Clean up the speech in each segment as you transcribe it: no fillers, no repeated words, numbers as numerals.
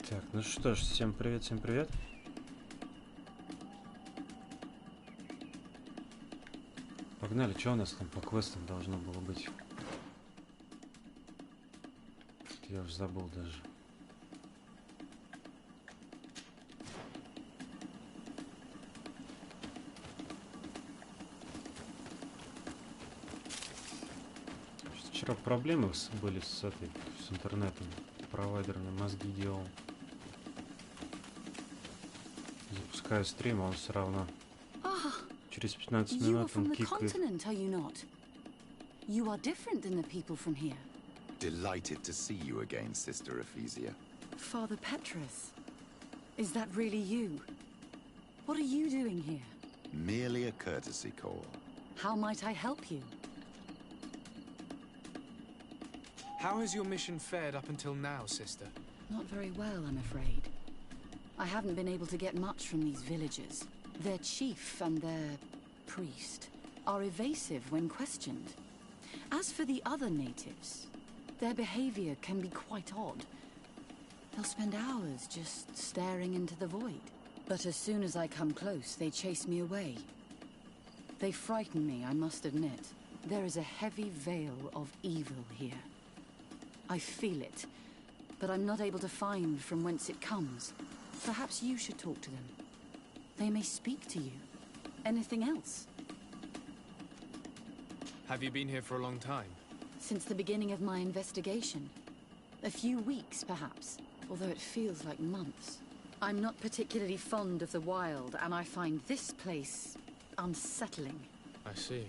Так, ну что ж, всем привет, всем привет. Погнали, что у нас там по квестам должно было быть? Я уже забыл даже. Вчера проблемы были с интернетом, провайдерами, мозги делал. Запускаю стрим, а он все равно через 15 минут он кикает. You are different than the people from here. Delighted to see you again, Sister Ephesia. Father Petrus, is that really you? What are you doing here? Merely a courtesy call. How might I help you? How has your mission fared up until now, sister? Not very well, I'm afraid. I haven't been able to get much from these villagers. Their chief and their priest are evasive when questioned. As for the other natives, their behavior can be quite odd. They'll spend hours just staring into the void. But as soon as I come close, they chase me away. They frighten me, I must admit. There is a heavy veil of evil here. I feel it, but I'm not able to find from whence it comes. Perhaps you should talk to them. They may speak to you. Anything else? Have you been here for a long time? Since the beginning of my investigation. A few weeks, perhaps, although it feels like months. I'm not particularly fond of the wild, and I find this place unsettling. I see.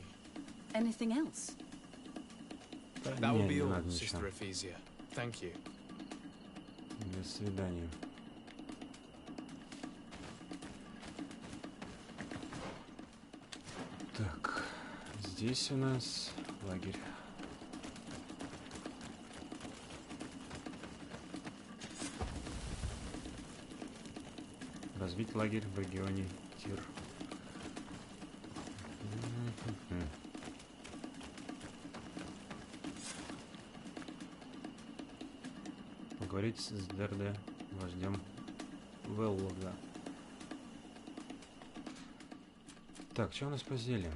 Anything else? That will be all, Sister Ephesia. Thank you. До свидания. Так, здесь у нас лагерь. Развить лагерь в регионе Тир. Поговорить с ДРД, вождем Веллога. Так, что у нас по зельям?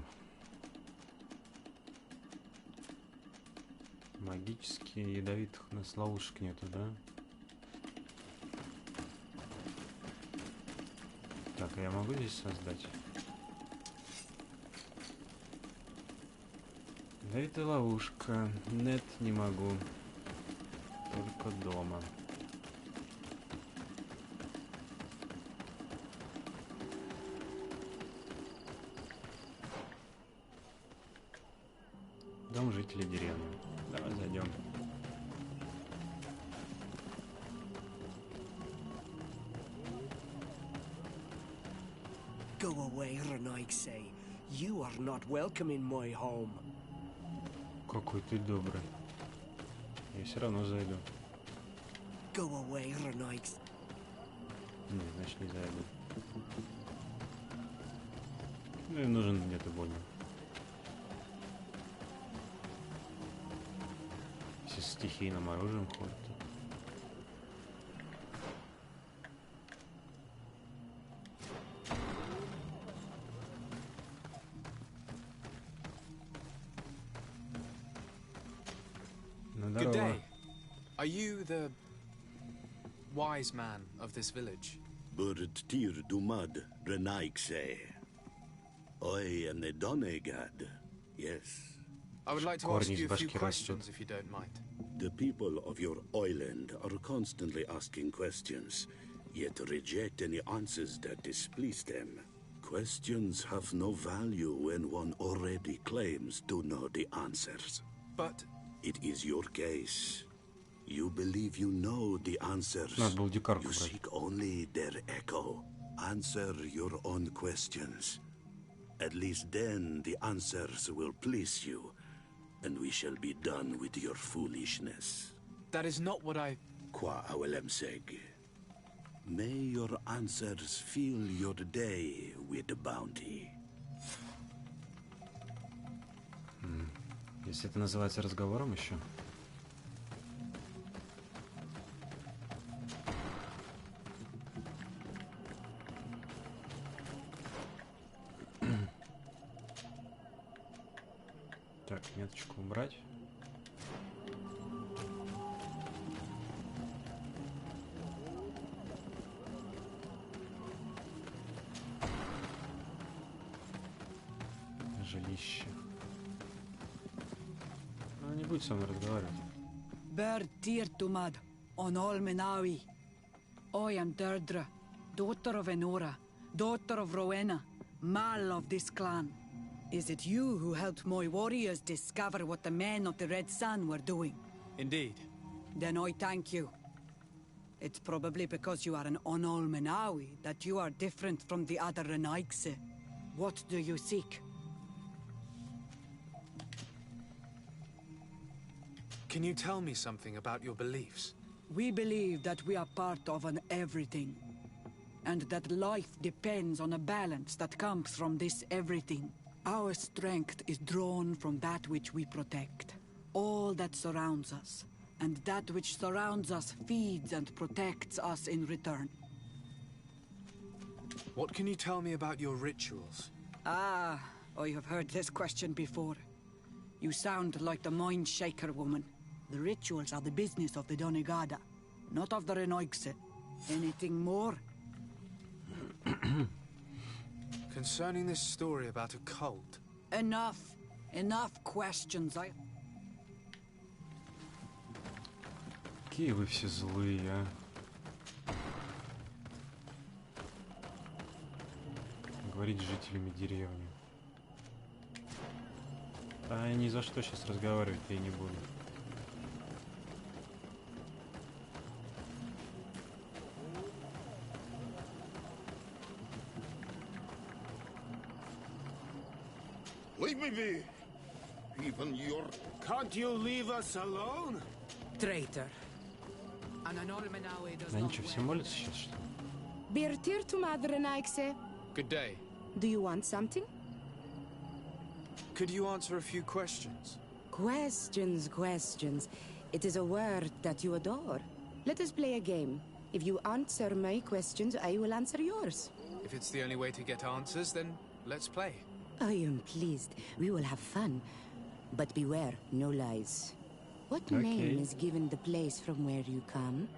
Магические, ядовитых у нас ловушек нету, да? Так, а я могу здесь создать? Да это ловушка. Нет, не могу. Только дома. Дом жителей деревни. Давай зайдем. Go away, Renaigse. You are not welcome in my home. Какой ты добрый. Я все равно зайду. Go away, Renaigse. Не, значит не зайду. Ну и нужен где-то больно. Все стихийным оружием ходят. Good day. Are you the wise man of this village? Burt tir dumad Renaigse. I am the Donegad. Yes. I would like to ask you a few questions, if you don't mind. The people of your island are constantly asking questions, yet reject any answers that displease them. Questions have no value when one already claims to know the answers. But it is your case. You believe you know the answers. You seek only their echo. Answer your own questions. At least then the answers will please you, and we shall be done with your foolishness. That is not what I... Qua awelemseg. May your answers fill your day with bounty. Если это называется разговором еще. Так, меточку убрать. Жилище. Она не будет со мной разговаривать. Bertirtumad, on Olmenawi. I am Deirdre, daughter of Enora, daughter of Rowena, Mal of this clan. Is it you who helped my warriors discover what the men of the Red Sun were doing? Indeed. Then I thank you. It's probably because you are an Onolmenawi that you are different from the other Renaigse. What do you seek? Can you tell me something about your beliefs? We believe that we are part of an everything, and that life depends on a balance that comes from this everything. Our strength is drawn from that which we protect, all that surrounds us, and that which surrounds us feeds and protects us in return. What can you tell me about your rituals? Ah, I have heard this question before. You sound like the Mind Shaker woman. The rituals are the business of the Donegada, not of the Renoigse. Anything more? Concerning this story about a cult. Enough. Enough questions. Какие вы все злые, а? Говорить с жителями деревни. А я ни за что сейчас разговаривать-то и не буду. Leave me be. Even your... Can't you leave us alone? Traitor. Они что, все молятся сейчас, что ли? Good day. Do you want something? Could you answer a few questions? Questions. It is a word that you adore. Let us play a game. If you answer my questions, I will answer yours. If it's the only way to get answers, then let's play. I am pleased. We will have fun. But beware, no lies. What Okay. name is given the place from where you come?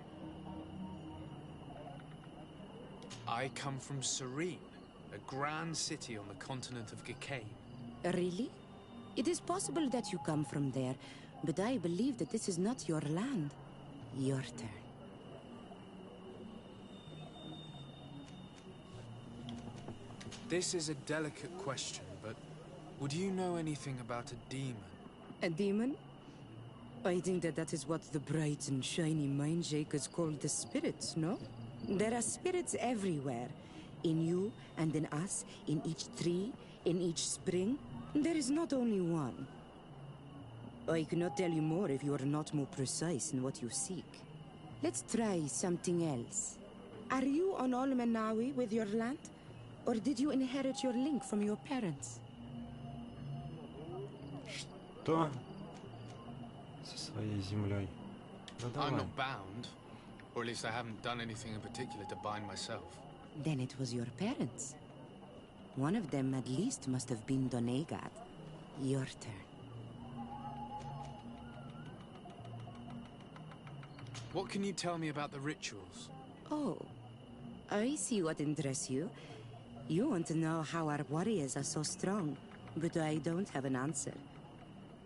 I come from Serene, a grand city on the continent of Gicane. Really? It is possible that you come from there, but I believe that this is not your land. Your turn. This is a delicate question, but would you know anything about a demon? A demon? I think that is what the bright and shiny mind shakers call the spirits, no? There are spirits everywhere. In you and in us, in each tree, in each spring. There is not only one. I cannot tell you more if you are not more precise in what you seek. Let's try something else. Are you on Olmenawi with your land? Or did you inherit your link from your parents? Что? Со своей землей. Да I'm давай. not bound, or at least I haven't done anything in particular to bind myself. Then it was your parents. One of them at least must have been Donegad. Your turn. What can you tell me about the rituals? Oh, I see what interests you. You want to know how our warriors are so strong, but I don't have an answer.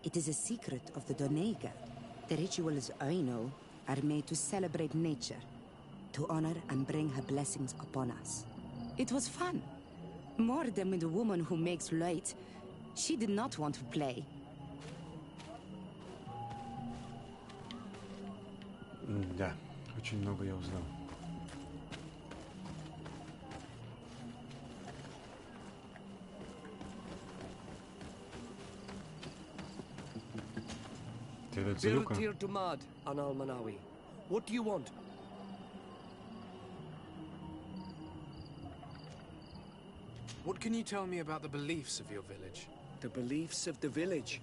It is a secret of the Donega. The rituals I know are made to celebrate nature, to honor and bring her blessings upon us. It was fun. More than with the woman who makes light. She did not want to play. Да, очень много я узнал. Ты этот злюка? Bertirtumad, Analmanawi. What do you want? What can you tell me about the beliefs of your village? The beliefs of the village?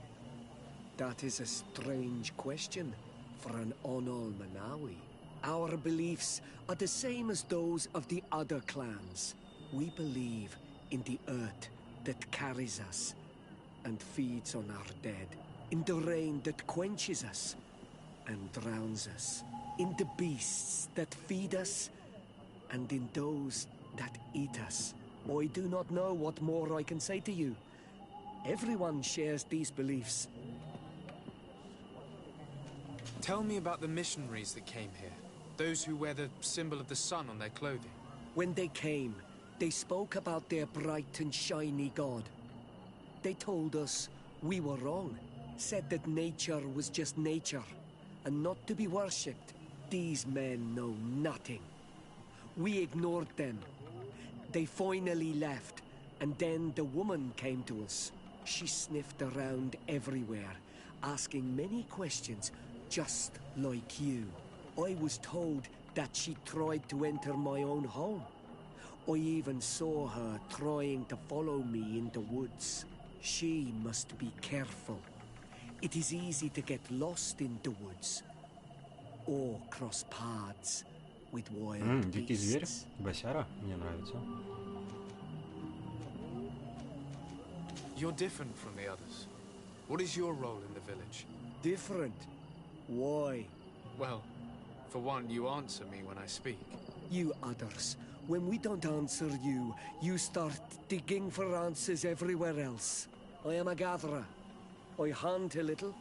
That is a strange question for an Onolmanawi. Our beliefs are the same as those of the other clans. We believe in the earth that carries us, and feeds on our dead, in the rain that quenches us and drowns us, in the beasts that feed us, and in those that eat us. I do not know what more I can say to you. Everyone shares these beliefs. Tell me about the missionaries that came here. Those who wear the symbol of the sun on their clothing. When they came, they spoke about their bright and shiny god. They told us we were wrong, said that nature was just nature, and not to be worshipped. These men know nothing. We ignored them. They finally left, and then the woman came to us. She sniffed around everywhere, asking many questions, just like you. I was told that she tried to enter my own home. I even saw her trying to follow me in the woods. She must be careful. It is easy to get lost in the woods or cross paths with wild Дикий зверь, beasts. босяра, мне нравится. You're different from the others. What is your role in the village? Different? Why? Well, for one, you answer me when I speak. You others, when we don't answer you, you start digging for answers everywhere else. I am a gatherer. I hunt a little.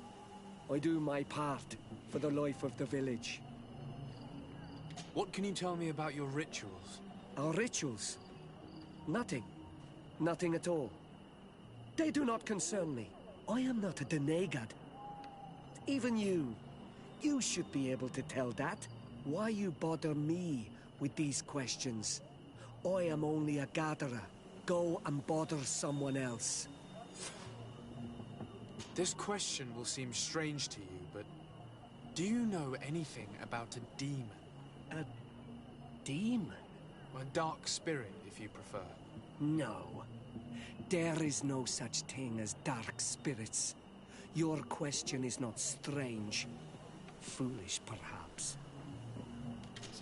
I do my part for the life of the village. What can you tell me about your rituals? Our rituals? Nothing. Nothing at all. They do not concern me. I am not a denegad. Even you. You should be able to tell that. Why you bother me with these questions? I am only a gatherer. Go and bother someone else. This question will seem strange to you, but do you know anything about a demon? A demon? A dark spirit, if you prefer. No. There is no such thing as dark spirits. Your question is not strange. Foolish, perhaps.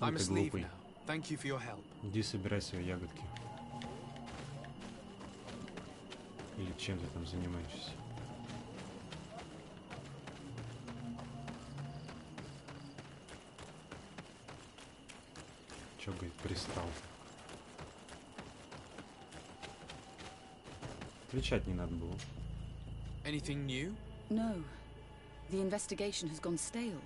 I must leave now. Thank you for your help. Иди собирай свои ягодки. Или чем ты там занимаешься? Чё, говорит, пристал? Отвечать не надо было. Anything new? No. The investigation has gone stale.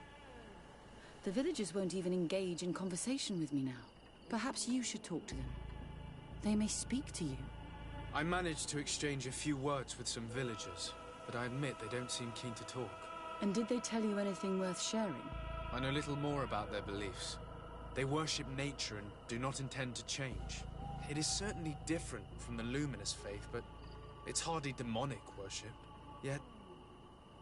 The villagers won't even engage in conversation with me now. Perhaps you should talk to them. They may speak to you. I managed to exchange a few words with some villagers, but I admit they don't seem keen to talk. And did they tell you anything worth sharing? I know little more about their beliefs. They worship nature and do not intend to change. It is certainly different from the luminous faith, but it's hardly demonic worship. Yet,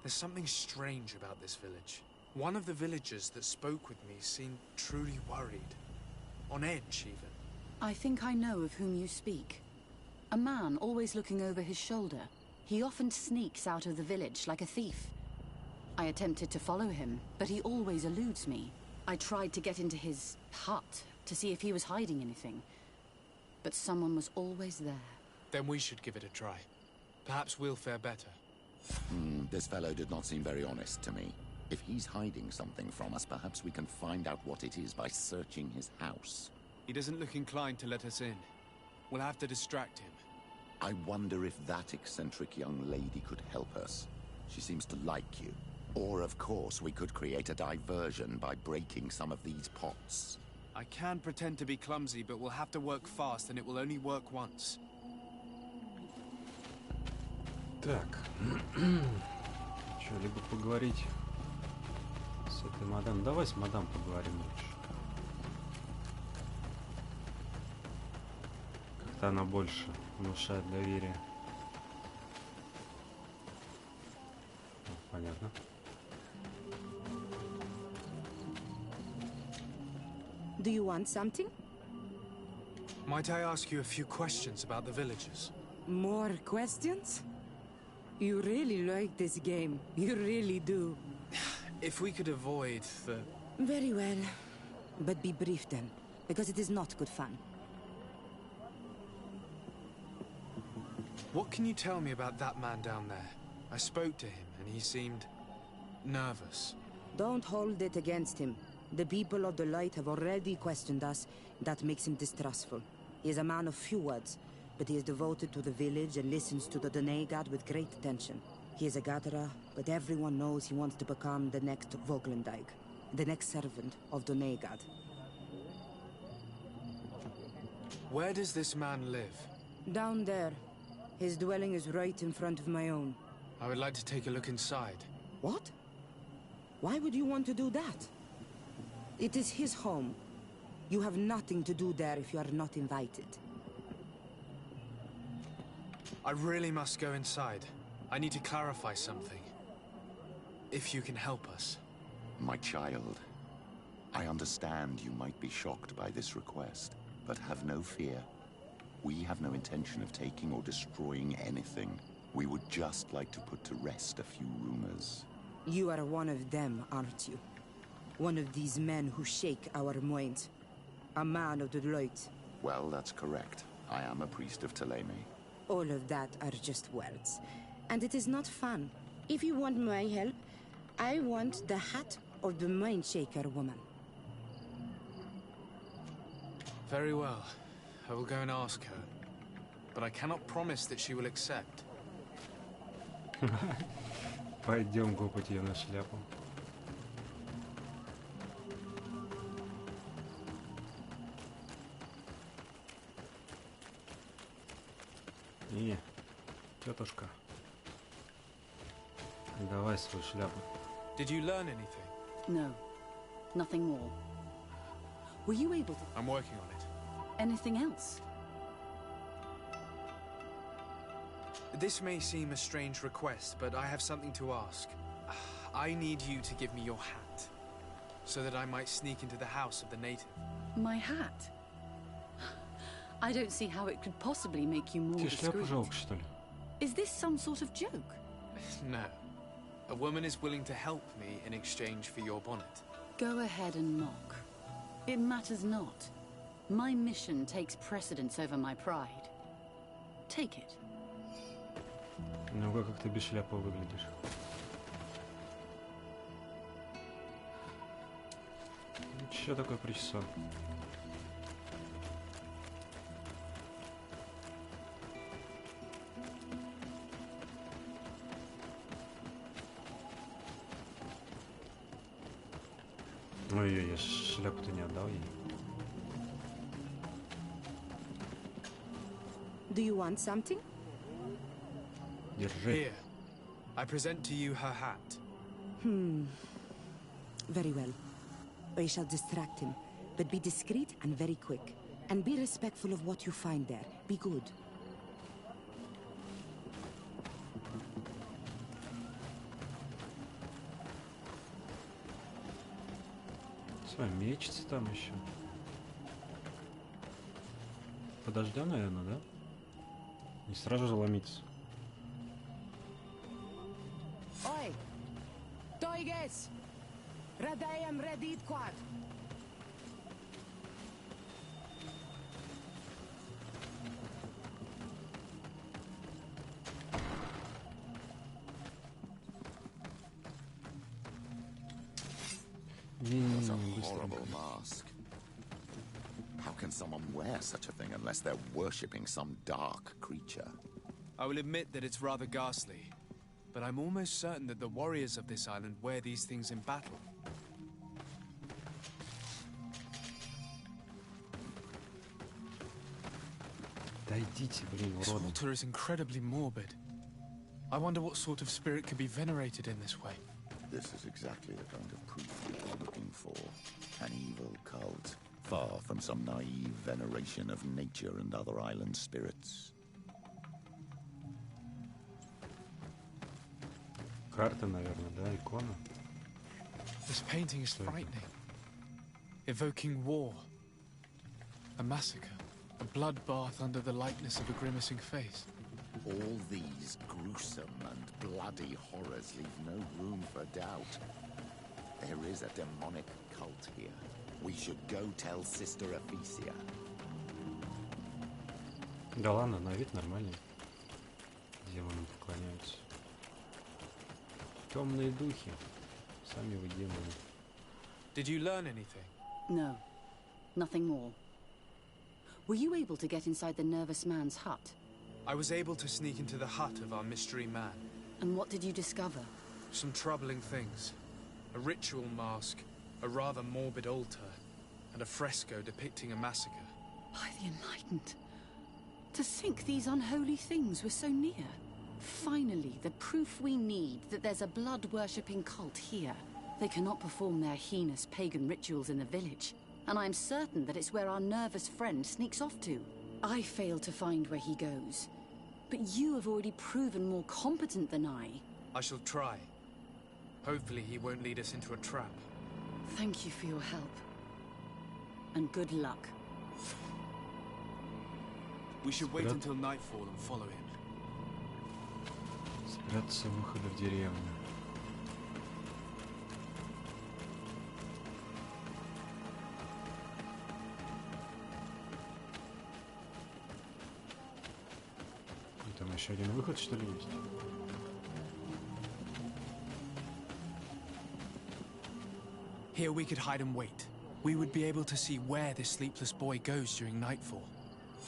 there's something strange about this village. One of the villagers that spoke with me seemed truly worried. On edge, even. I think I know of whom you speak. A man always looking over his shoulder. He often sneaks out of the village like a thief. I attempted to follow him, but he always eludes me. I tried to get into his hut to see if he was hiding anything. But someone was always there. Then we should give it a try. Perhaps we'll fare better. This fellow did not seem very honest to me. If he's hiding something from us, perhaps we can find out what it is by searching his house. He doesn't look inclined to let us in. We'll have to distract him. I wonder if that eccentric young lady could help us. She seems to like you. Or, of course, we could create a diversion by breaking some of these pots. I can pretend to be clumsy, but we'll have to work fast, and it will only work once. Так. Что, либо поговорить с этой мадам. Давай с мадам поговорим лучше. Как-то она больше внушает доверие. Понятно. Do you want something? Might I ask you a few questions about the villagers? More questions? You really like this game. You really do. If we could avoid the... Very well. But be brief then, because it is not good fun. What can you tell me about that man down there? I spoke to him, and he seemed nervous. Don't hold it against him. The people of the light have already questioned us. That makes him distrustful. He is a man of few words, but he is devoted to the village and listens to the Donegad with great attention. He is a gatherer, but everyone knows he wants to become the next Voglendyke, the next servant of Donegad. Where does this man live? Down there. His dwelling is right in front of my own. I would like to take a look inside. What? Why would you want to do that? It is his home. You have nothing to do there if you are not invited. I really must go inside. I need to clarify something. If you can help us. My child, I understand you might be shocked by this request, but have no fear. We have no intention of taking or destroying anything. We would just like to put to rest a few rumors. You are one of them, aren't you? One of these men who shake our minds. A man of the light. Well, that's correct. I am a priest of Ptolemy. All of that are just words. And it is not fun. If you want my help, I want the hat of the mind shaker woman. Very well. I will go and ask her. But I cannot promise that she will accept. Пойдем купить ее на шляпу. И, тетушка, давай свою шляпу. Did you learn anything? No, nothing more. Were you able to... I'm working on it. Anything else? This may seem a strange request, but I have something to ask. I need you to give me your hat, so that I might sneak into the house of the native. My hat? I don't see how it could possibly make you more Тебе шляпу discreet. жалко, что ли? Is this some sort of joke? No. A woman is willing to help me in exchange for your bonnet. Go ahead and mock. It matters not. My mission takes precedence over my pride. Take it. Ну-ка, как ты без шляпы выглядишь. Чё такое причесон? Ой-ой, я шляпу-то не отдал ей. Do you want something? Держи. Here, I present to you her hat. Very well. I shall distract him, but be discreet and very quick. And be respectful of what you find there. Be good. Смотри, мечется там еще. Подождем, наверное, да? Не сразу же ломиться. Oi! Toiges! Radayam redit quad! What a horrible mask. How can someone wear such a thing unless they're worshipping some dark creature? I will admit that it's rather ghastly, but I'm almost certain that the warriors of this island wear these things in battle. Да идите, блин, This уроды. altar is incredibly morbid. I wonder what sort of spirit could be venerated in this way. This is exactly the kind of proof we're looking for. An evil cult, far from some naive veneration of nature and other island spirits. Карта, наверное, да, икона. This painting is frightening, evoking war, a massacre, a bloodbath under the likeness of a grimacing face. All these gruesome and bloody horrors leave no room for doubt. There is a demonic cult here. We should go tell Sister Ephesia. Да ладно, на вид нормальный. Темные духи. Сами вы демоны. Did you learn anything? No, nothing more. Were you able to get inside the nervous man's hut? I was able to sneak into the hut of our mystery man. And what did you discover? Some troubling things. A ritual mask, a rather morbid altar, and a fresco depicting a massacre. By the Enlightened. To think these unholy things were so near. Finally, the proof we need that there's a blood-worshipping cult here. They cannot perform their heinous pagan rituals in the village, and I'm certain that it's where our nervous friend sneaks off to. I failed to find where he goes, but you have already proven more competent than I. I shall try. Hopefully he won't lead us into a trap. Thank you for your help. And good luck. We should wait until nightfall and follow him. Спрятаться у выхода в деревню. И там еще один выход, что ли, есть? Here we could hide and wait. We would be able to see where this sleepless boy goes during nightfall.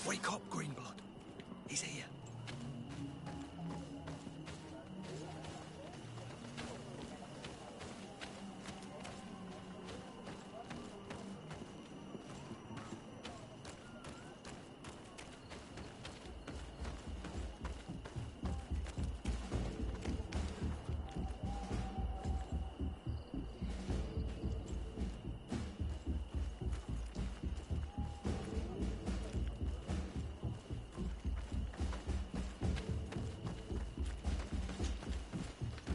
Wake up, Greenblood. He's here.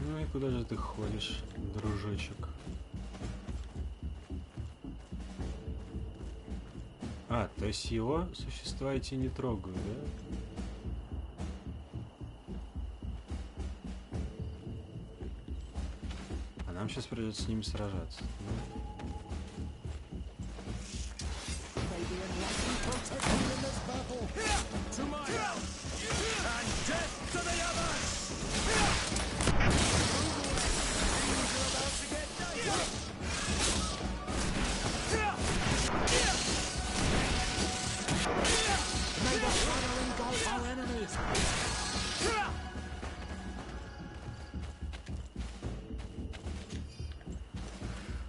Ну и куда же ты ходишь, дружочек? А, то есть его существа эти не трогают, да? А нам сейчас придется с ними сражаться.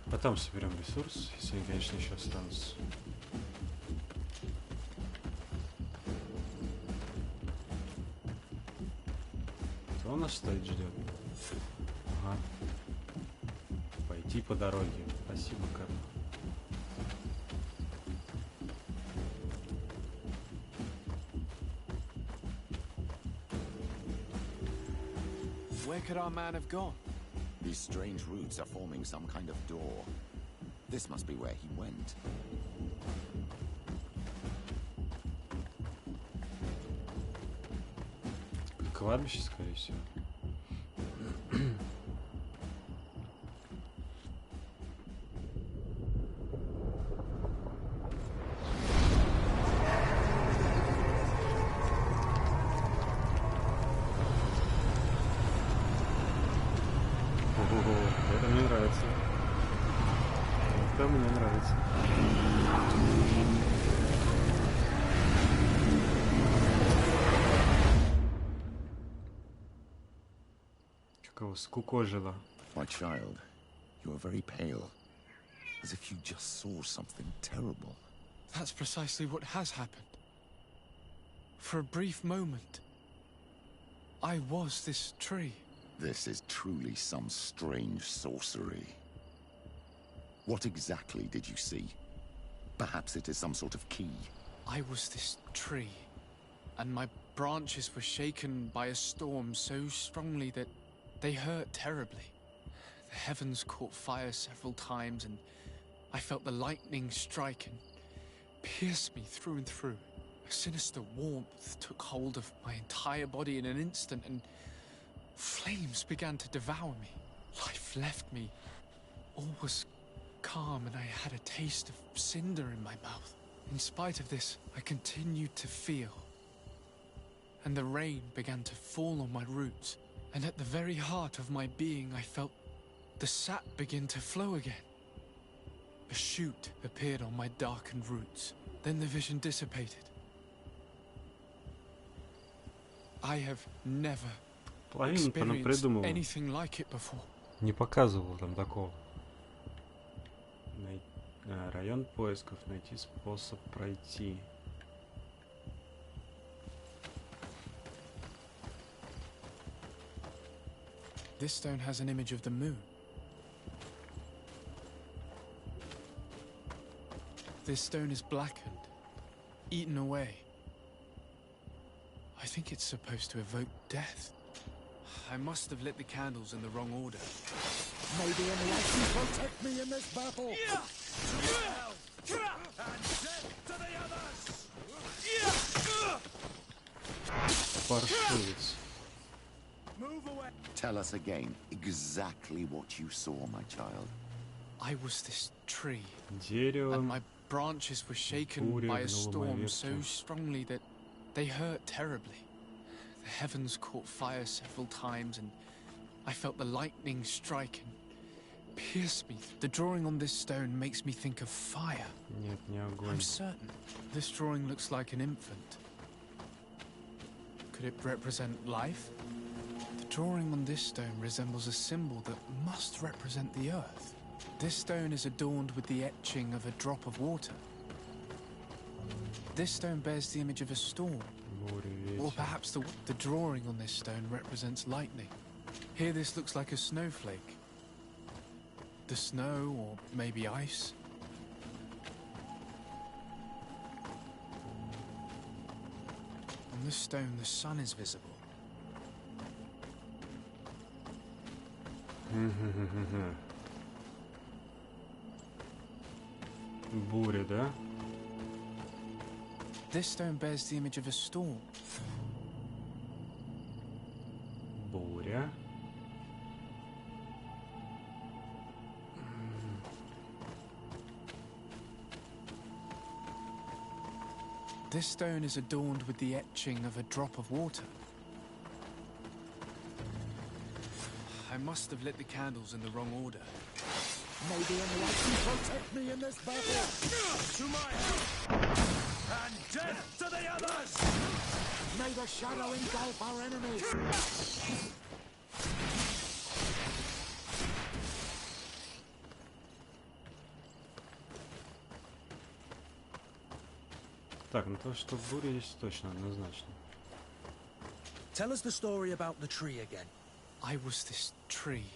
Потом соберем ресурс, если они, конечно, еще останутся. Кто у нас стоит, ждет? Ага. Пойти по дороге. Спасибо, Кэп. Where could our man have gone? These strange roots are forming some kind of door. This must be where he went. Кладбище, скорее всего. Это мне нравится. Это мне нравится. Как его скукожило. My child, you are very pale. As if you just saw something terrible. That's precisely what has happened. For a brief moment, I was this tree. This is truly some strange sorcery. What exactly did you see? Perhaps it is some sort of key. I was this tree, and my branches were shaken by a storm so strongly that they hurt terribly. The heavens caught fire several times, and I felt the lightning strike and pierce me through and through. A sinister warmth took hold of my entire body in an instant, and flames began to devour me. Life left me. All was calm, and I had a taste of cinder in my mouth. In spite of this, I continued to feel. And the rain began to fall on my roots, And at the very heart of my being, I felt the sap begin to flow again. A shoot appeared on my darkened roots. Then the vision dissipated. I have never experienced anything like it before. Не показывал там такого. Район поисков, найти способ пройти. This stone has an image of the moon. This stone is blackened, eaten away. I think it's supposed to evoke death. I must have lit the candles in the wrong order. Maybe enlighten protect me in this battle. And death to the Паршивец. Move away. Tell us again exactly what you saw, my child. I was this tree, Дерево. and my branches were shaken by a storm so strongly that they hurt terribly. The heavens caught fire several times, and I felt the lightning strike and pierce me. The drawing on this stone makes me think of fire. Нет, не огонь. I'm certain. This drawing looks like an infant. Could it represent life? The drawing on this stone resembles a symbol that must represent the earth. This stone is adorned with the etching of a drop of water. This stone bears the image of a storm. Or perhaps the drawing on this stone represents lightning. Here this looks like a snowflake. The snow, or maybe ice. On this stone, the sun is visible. Буря, да? This stone bears the image of a storm. Буря. This stone is adorned with the etching of a drop of water. I must have lit the candles in the wrong order. Maybe enlighten protect me in this battle. To my help. And death to the others. May the shadow engulf our enemies. Так, ну то, что буря есть точно, однозначно. Tell us the story about the tree again. I was this tree,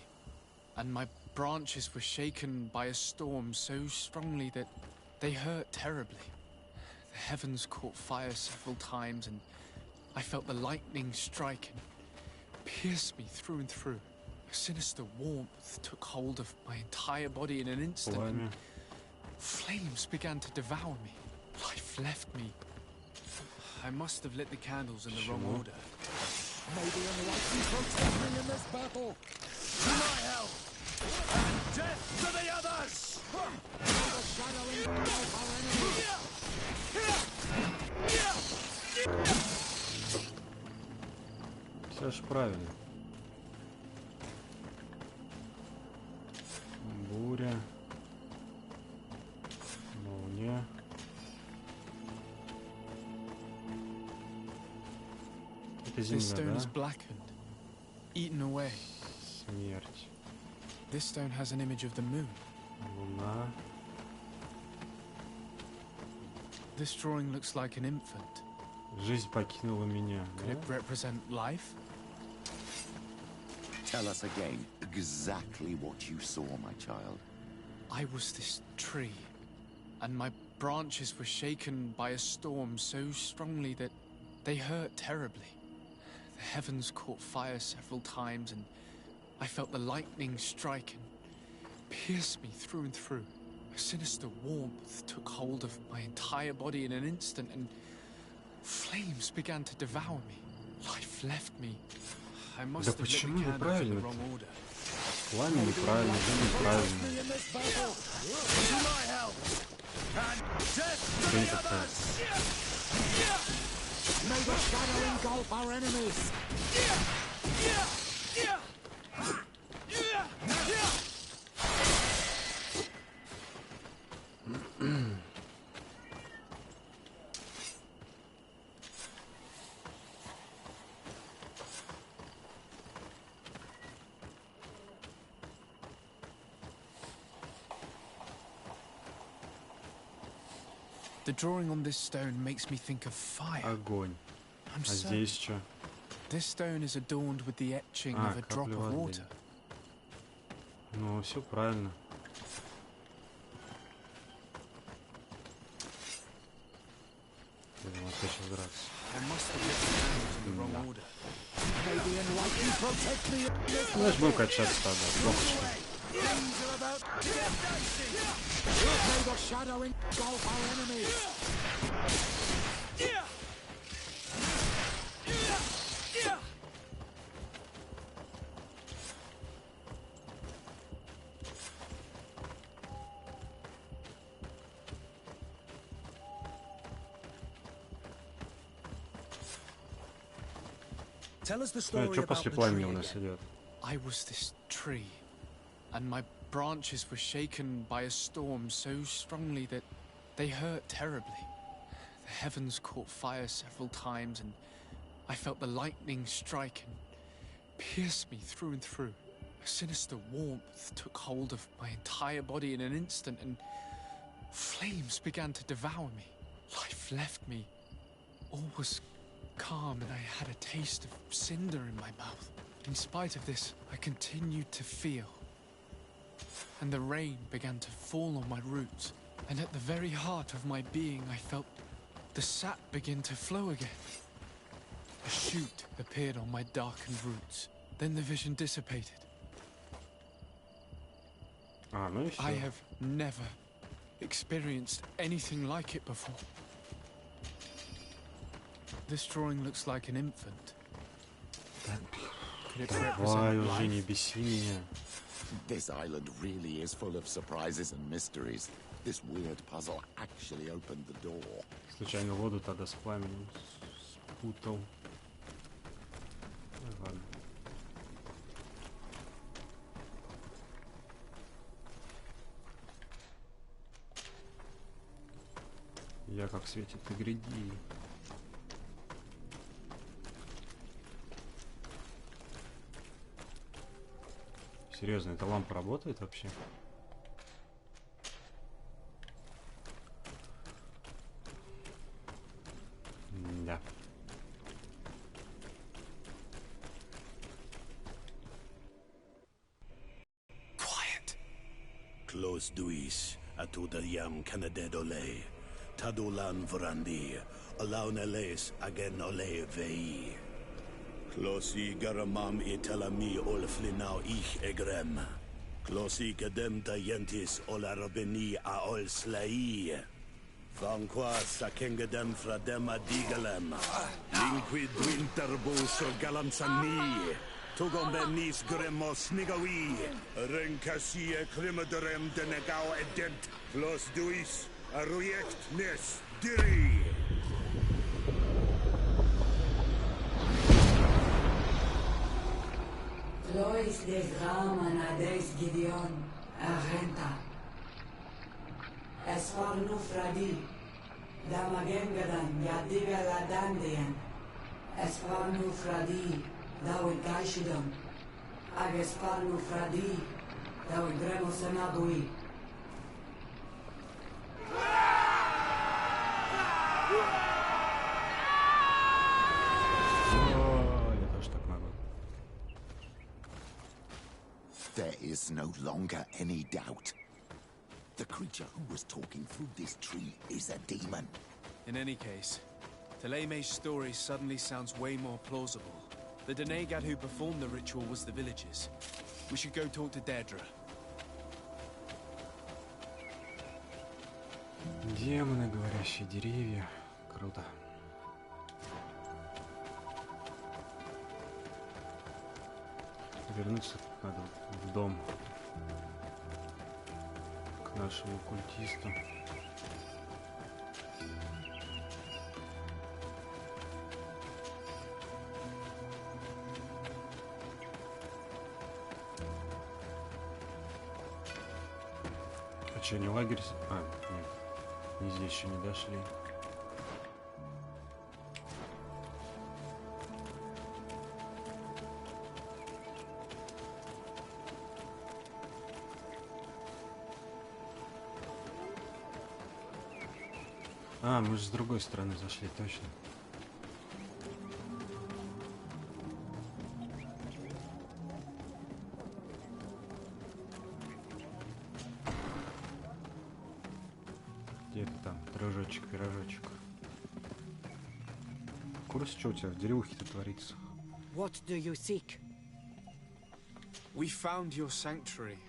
and my branches were shaken by a storm so strongly that they hurt terribly. The heavens caught fire several times, and I felt the lightning strike and pierce me through and through. A sinister warmth took hold of my entire body in an instant, and flames began to devour me. Life left me. I must have lit the candles in the wrong order. Maybe enlighten protect me in this battle. To my help. And death to the others. May the shadow engulf our enemies. Все ж правильно. Буря. Молния. This stone is blackened, eaten away. Смерть. This stone has an image of the moon. Луна. This drawing looks like an infant. Жизнь покинула меня. Could it represent life? Tell us again exactly what you saw, my child. I was this tree, and my branches were shaken by a storm so strongly that they hurt terribly. The heavens caught fire several times, and I felt the lightning strike and pierce me through and through. A sinister warmth took hold of my entire body in an instant, and flames began to devour me. Life left me. I must have lit the candles in the wrong order. Пламя неправильно, жизнь неправильно. Жизнь такая. May the shadow engulf our enemies. The drawing on this stone makes me think of fire. Огонь. I'm А здесь что? This stone is adorned with the etching of a drop of water. Ну, все правильно. Будем опять сейчас драться. Ну, ж будем качаться тогда. Плохо, что ли? Tell us the story Что about после the пламени tree у нас again. идет? I was this tree, and my branches were shaken by a storm so strongly that they hurt terribly. The heavens caught fire several times, and I felt the lightning strike and pierce me through and through. A sinister warmth took hold of my entire body in an instant, and flames began to devour me. Life left me. All was calm, and I had a taste of cinder in my mouth. In spite of this, I continued to feel. And the rain began to fall on my roots, and at the very heart of my being I felt the sap begin to flow again. A shoot appeared on my darkened roots. Then the vision dissipated. Ну и I все. have never experienced anything like it before. This drawing looks like an infant. Could it Давай represent уже не life? беси меня. This island really is full of surprises and mysteries. This weird puzzle actually opened the door. Случайно воду тогда с пламенем спутал. Ну, ладно. Я как светит и гряди. Серьезно, эта лампа работает вообще? Да. Quiet. Close duis, atuda yam canadedole, tadulan vorandi, alauneles agen ole vei. Closi garamam italami olflinau ich egrem. Closi cadem tayentis olarabeni a ol slai. Vanqua sakengedem fradem adigalem. Linquid winterbus galamsani. Tugombenis gremos nigawi. Rencasie crimaderem denegau edent. Clos duis arruiect nes diri. Lois des Raman ades Gideon, Argenta. Esfarnu Fradi, Damagengadan, Yadiga Ladandian. Esfarnu Fradi, Dawid Gaishidon. Agesfarnu Fradi, Dawid Gremosanabui. Я тоже так могу. There is no longer any doubt. The creature who was talking through this tree is a demon. In any case, Teleme's story suddenly sounds way more plausible. The Denegad who performed the ritual was the villagers. We should go talk to Deirdre. Демоны, говорящие деревья. Круто. Вернуться надо в дом к нашему культисту. А что, не лагерь? А, нет. Не здесь еще не дошли. А, мы же с другой стороны зашли, точно. Где ты там, пирожочек, пирожочек? В курсе, что у тебя в деревухе-то творится? What do you seek? We found your sanctuary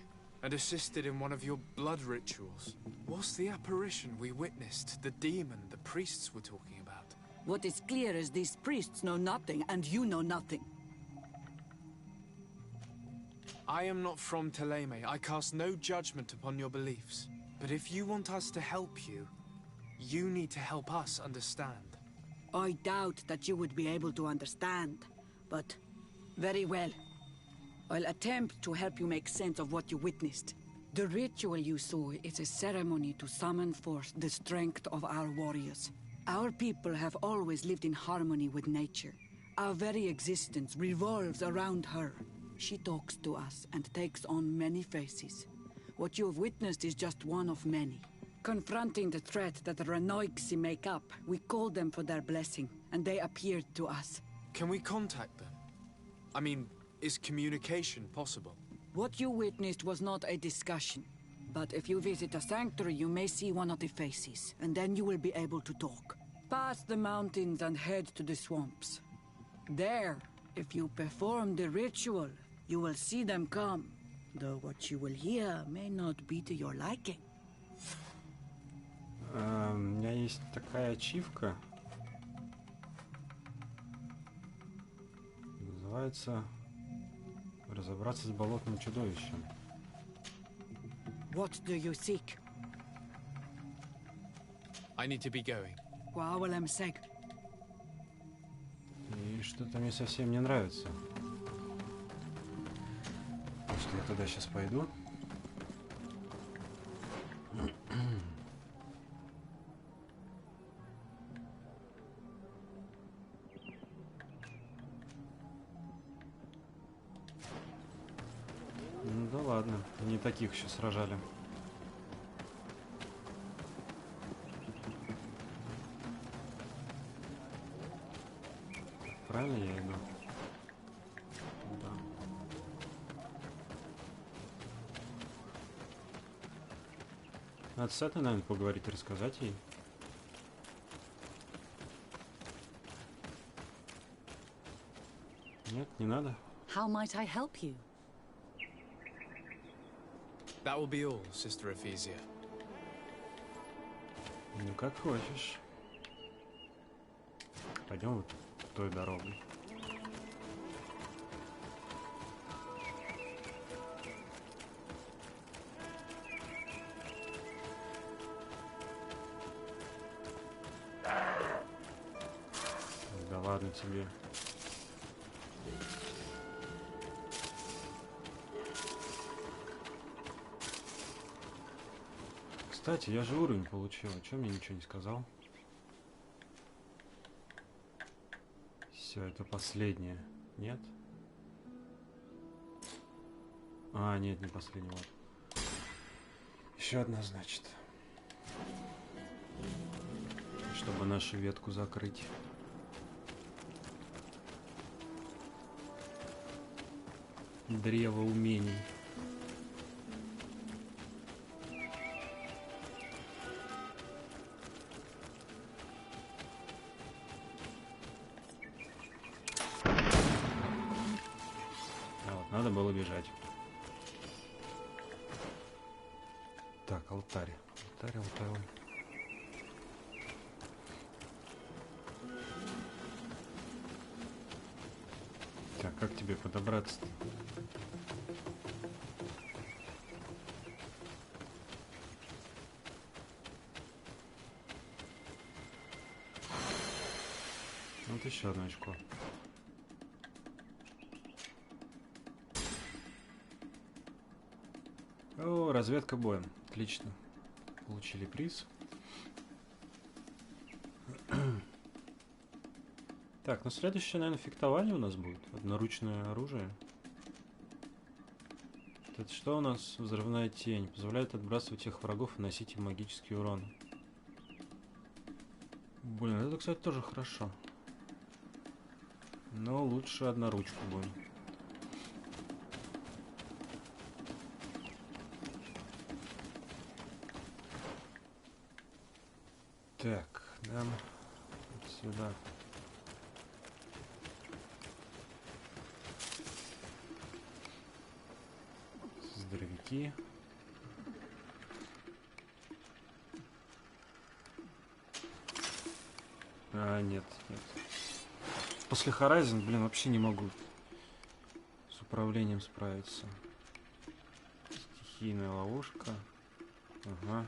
and assisted in one of your blood rituals. Was the apparition we witnessed the demon the priests were talking about? What is clear is these priests know nothing, and you know nothing. I am not from Teleme. I cast no judgment upon your beliefs. But if you want us to help you, you need to help us understand. I doubt that you would be able to understand, but very well. I'll attempt to help you make sense of what you witnessed. The ritual you saw is a ceremony to summon forth the strength of our warriors. Our people have always lived in harmony with nature. Our very existence revolves around her. She talks to us and takes on many faces. What you have witnessed is just one of many. Confronting the threat that the Renoixi make up, we called them for their blessing, and they appeared to us. Can we contact them? I mean, is communication possible? What you witnessed was not a discussion. But if you visit a sanctuary, you may see one of the faces, and then you will be able to talk. Pass the mountains and head to the swamps. There, if you perform the ritual, you will see them come. Though what you will hear may not be to your liking. У меня есть такая ачивка. Называется «Разобраться с болотным чудовищем». What do you seek? I need to be going. И что-то мне совсем не нравится. Что я туда сейчас пойду. Ну да ладно, не таких еще сражали. Правильно я иду? Да. Надо с этой, наверное, поговорить и рассказать ей. Нет, не надо. How might I help you? That will be all, Sister Ephesia. Ну, как хочешь. Пойдем вот той дорогой. Да ладно тебе. Кстати, я же уровень получил. А чё мне ничего не сказал? Все, это последнее. Нет? А, нет, не последний. Вот. Еще одна, значит. Чтобы нашу ветку закрыть. Древо умений. Надо было бежать. Так, алтарь. Алтарь. Так, как тебе подобраться-то? Вот еще одно очко. О, разведка боем. Отлично. Получили приз. Так, ну следующее, наверное, фехтование у нас будет. Одноручное оружие. Это что у нас? Взрывная тень. Позволяет отбрасывать тех врагов и наносить им магический урон. Блин, это, кстати, тоже хорошо. Но лучше одноручку будем. Так, нам вот сюда. Здоровяки. А, нет, нет. После Horizon, блин, вообще не могу с управлением справиться. Стихийная ловушка. Ага.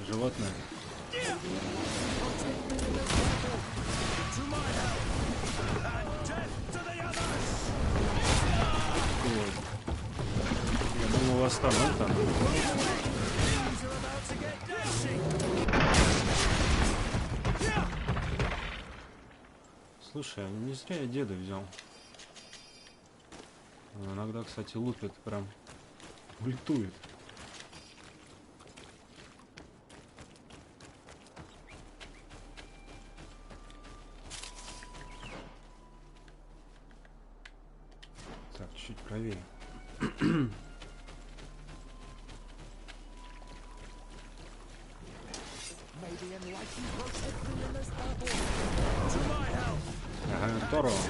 Животное. Ой. Я думал, у вас там это. Слушай, не зря я деда взял. Он иногда, кстати, лупит, прям ультует. Так, чуть правее. Ага, здорово.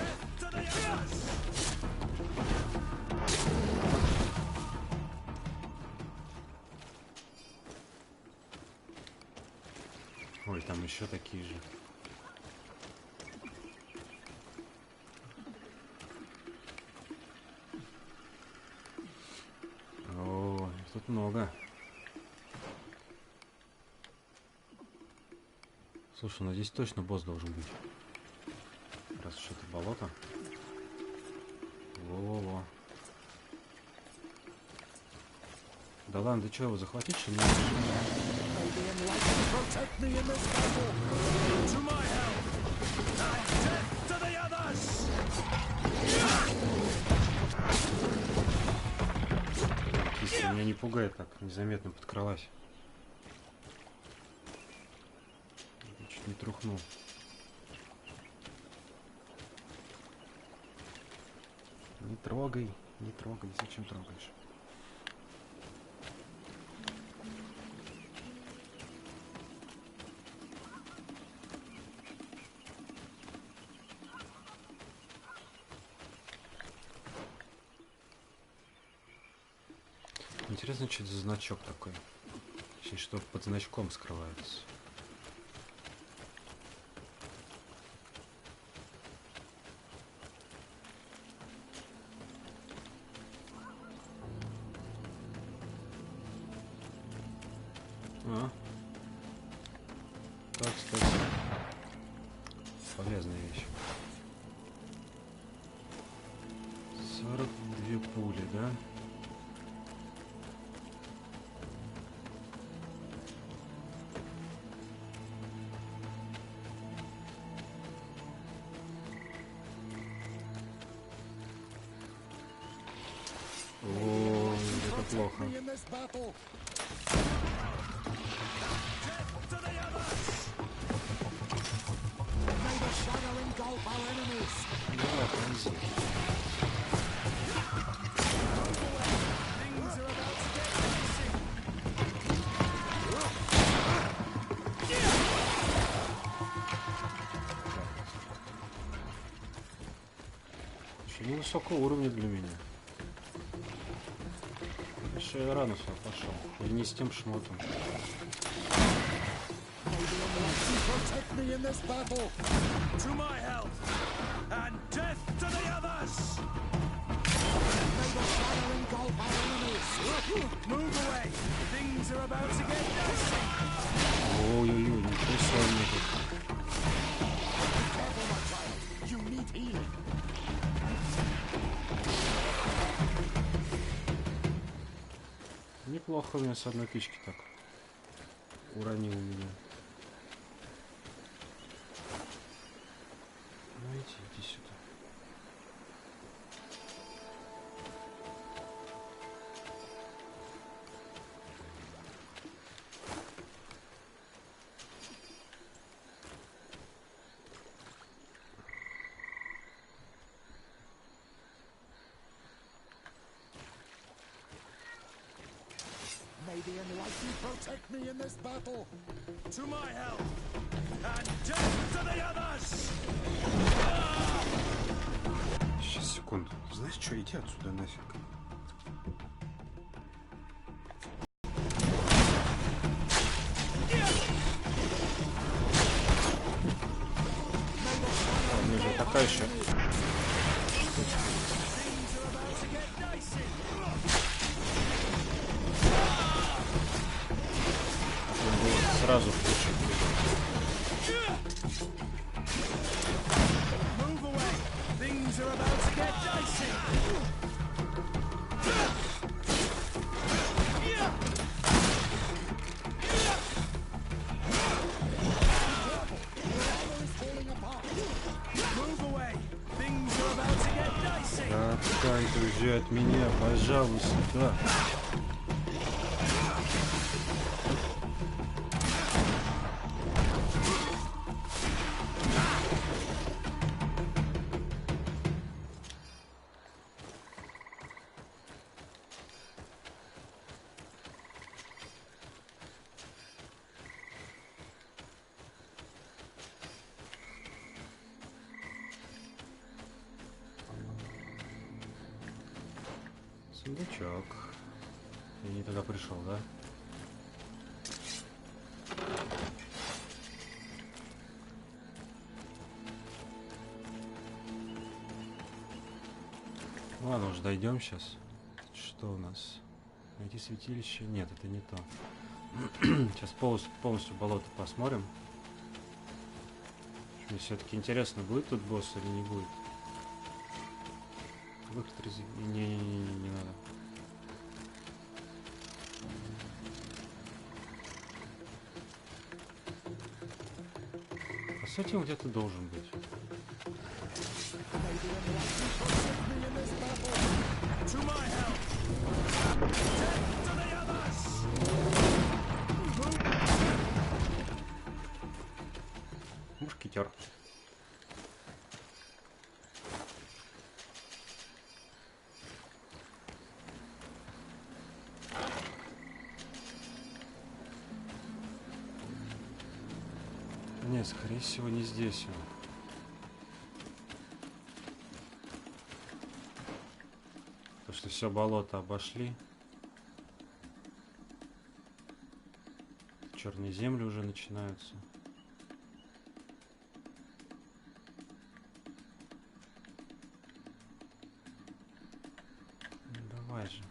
Ой, там еще такие же. О, тут много. Слушай, ну здесь точно босс должен быть. Раз уж это болото. Во-во-во. Да ладно, ты что, его захватить, что ли? Киса меня не пугает, так незаметно подкралась. Чуть не трухнул. Не трогай, не трогай, зачем трогаешь? Интересно, что это за значок такой? Точнее, что под значком скрывается. А. Так, кстати. Полезная вещь. 42 пули, да? О, это плохо. Да, пронзи. Слушай, невысокого уровня для меня. Еще я рано сюда пошел. Или не с тем шмотом. Ой-ой-ой, ничего себе тут. Неплохо у меня с одной тычки так уронил меня. Ну иди сюда. Сейчас, секунду. Знаешь что, иди отсюда нафиг. У меня же такая еще. Сразу включить. Отстань, друзья, от меня, пожалуйста. Сундучок. Я не туда пришел, да? Ладно, уже дойдем сейчас. Что у нас? Найти святилище? Нет, это не то. Сейчас полностью болото посмотрим. Мне все-таки интересно, будет тут босс или не будет. Выход не надо. По сути, он где-то должен быть. Мушкетер. Нет, скорее всего, не здесь он. Потому что все болото обошли. Черные земли уже начинаются. Ну, давай же.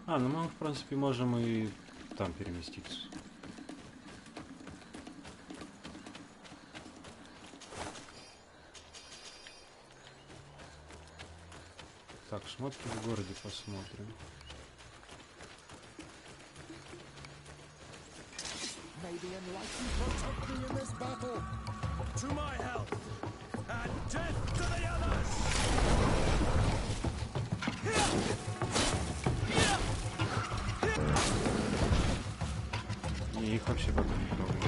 Ну мы, в принципе, можем и там переместиться. Так, шмотки в городе посмотрим. И их вообще пока не трогаю.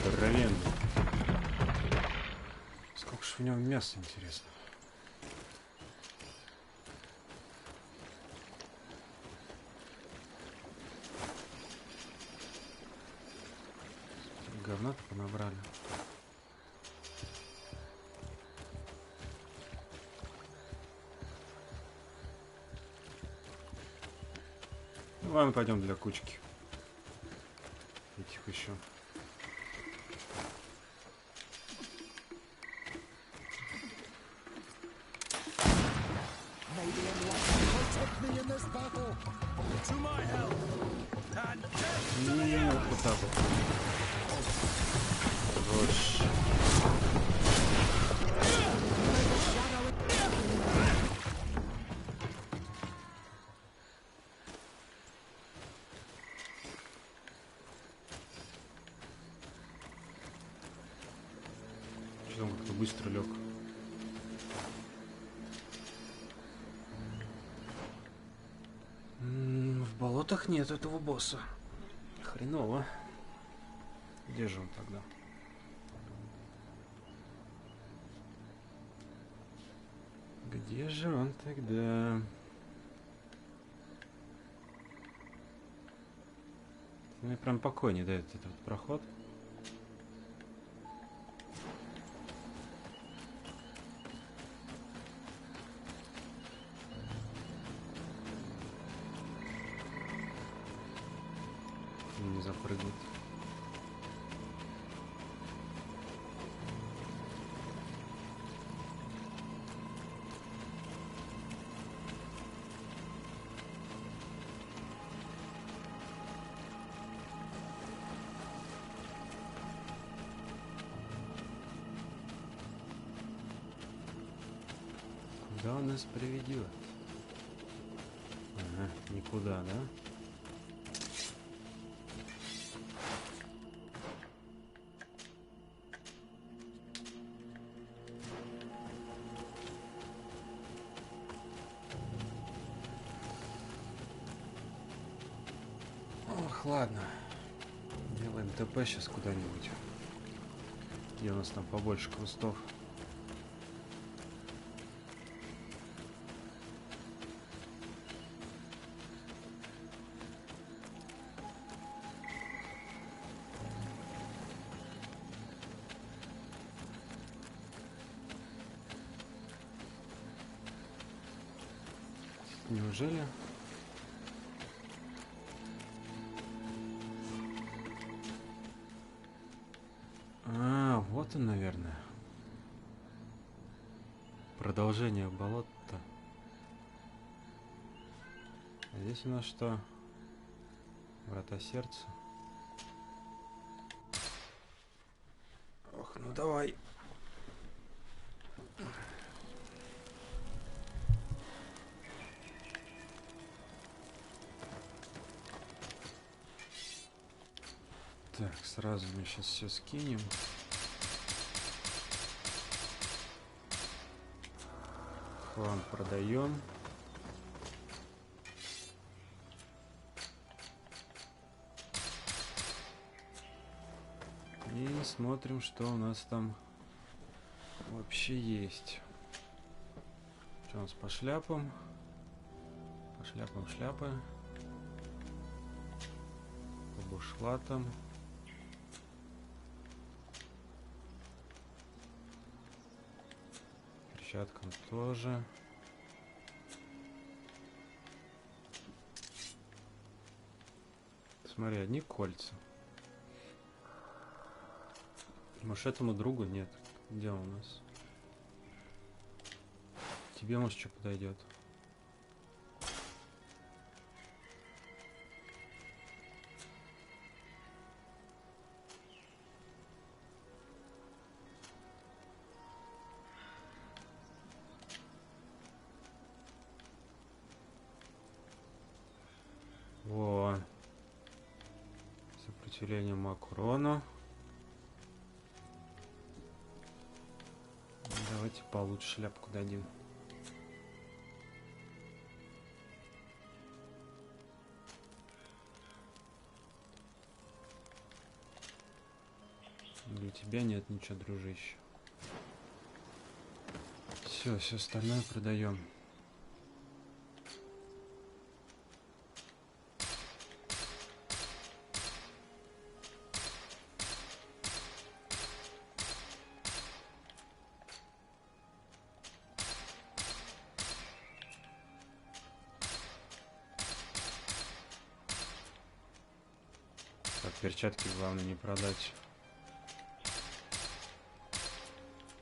Здоровенный. Сколько ж в нем мяса, интересно. Говна-то понабрали. Ну, ладно, пойдем для кучки. Этих еще. Вот так вот. Больше. Что он как-то быстро лег. воротах нет этого босса. Хреново. Где же он тогда? Где же он тогда? Мне прям покой не дает этот проход. Не запрыгнет. Куда он нас приведет? Ага, никуда, да? Ох, ладно. Делаем ТП сейчас куда-нибудь. Где у нас там побольше кустов? Неужели? А, вот он, наверное. Продолжение болота. А здесь у нас что? Врата сердца. Ох, ну давай. Так, сразу мы сейчас все скинем. Хлам продаем. И смотрим, что у нас там вообще есть. Что у нас по шляпам? По шляпам шляпы. По бушлатам. Перчаткам тоже. Смотри, одни кольца. Может, этому другу нет? Где он у нас? Тебе, может, что подойдет? Во. Сопротивление маг урона. Давайте получше шляпку дадим. Для тебя нет ничего, дружище. Все остальное продаем. Так, перчатки главное не продать.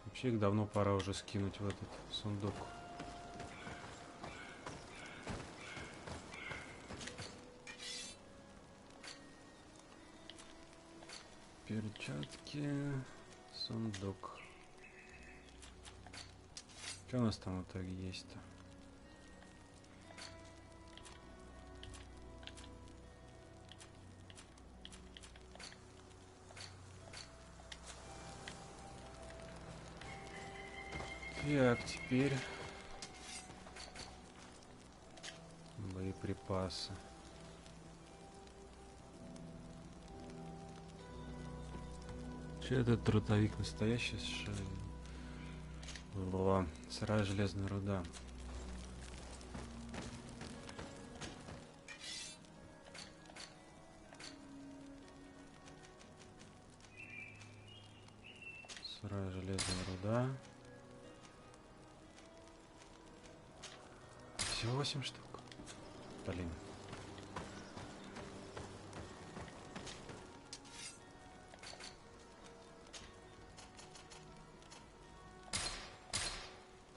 Вообще их давно пора уже скинуть в этот сундук. Перчатки, сундук. Что у нас там в итоге есть-то? Так, теперь боеприпасы. Вообще этот трудовик настоящий, сырая железная руда. Сырая железная руда. Всего 8 штук. Блин.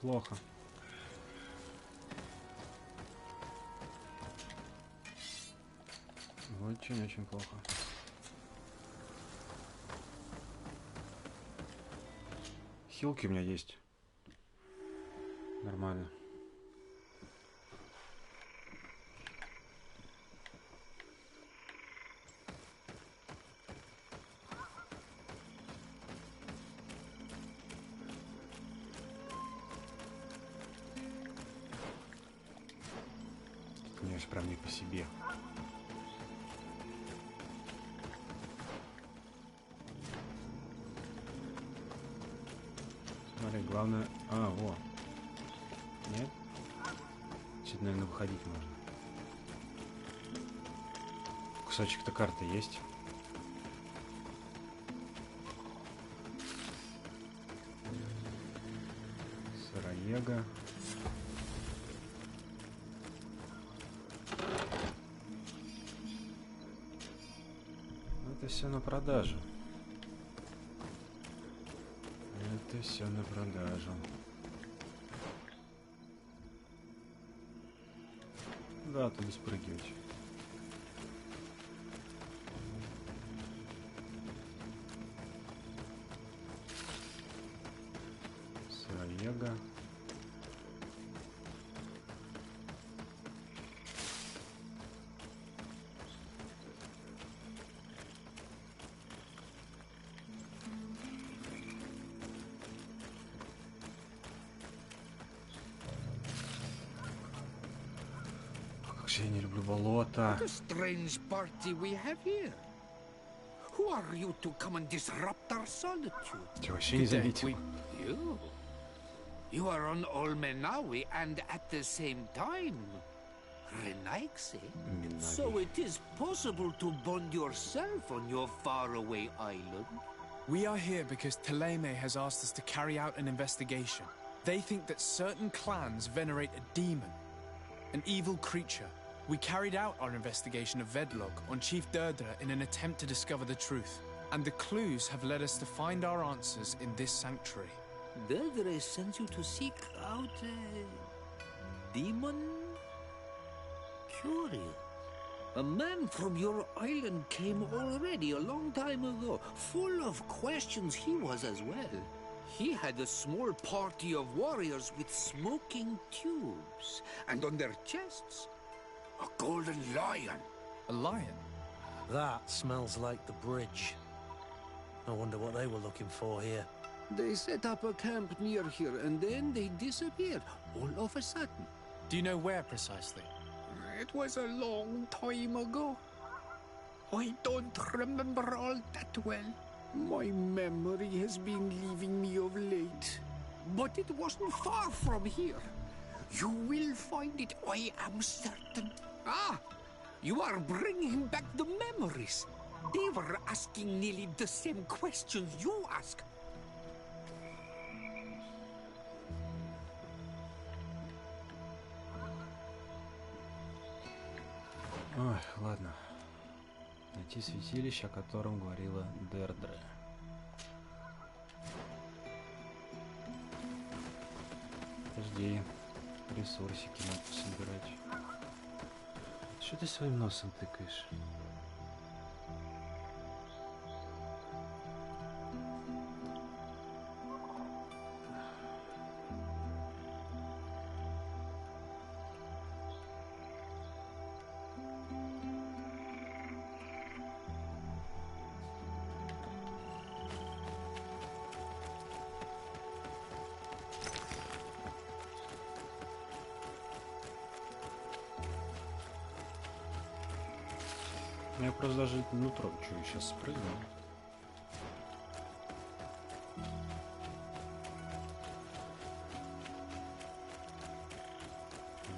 Плохо. Очень-очень плохо. Хилки у меня есть. Нормально. Мне же прям не по себе. Смотри, главное... А, во. Нет? Сейчас, наверное, выходить можно. Кусочек-то карты есть. Сыроега. Это все на продажу. Это все на продажу. Да, тут спрыгивать. Сыроега. Я не люблю болото. What a strange party we have here. Who are you to come and disrupt our solitude? Я вообще не заметил. You are on Olmenawi and at the same time Renaiksi. So it is possible to bond yourself on your faraway island. We are here because Teleme has asked us to carry out an investigation. They think that certain clans venerate a demon, an evil creature. We carried out our investigation of Vedlog on Chief Derdra in an attempt to discover the truth. And the clues have led us to find our answers in this sanctuary. Derdra sends you to seek out a demon? Curious. A man from your island came already a long time ago. Full of questions he was as well. He had a small party of warriors with smoking tubes. And on their chests, a golden lion. A lion? That smells like the bridge. I wonder what they were looking for here. They set up a camp near here and then they disappeared all of a sudden. Do you know where precisely? It was a long time ago. I don't remember all that well. My memory has been leaving me of late. But it wasn't far from here. You will find it, I am certain. Ah, you are bringing back the memories. They were asking nearly the same questions you ask. Ой, ладно. Найти святилище, о котором говорила Дердра. Подожди. Ресурсики надо собирать. Что ты своим носом тыкаешь? Я просто даже нутро чую, сейчас спрыгну.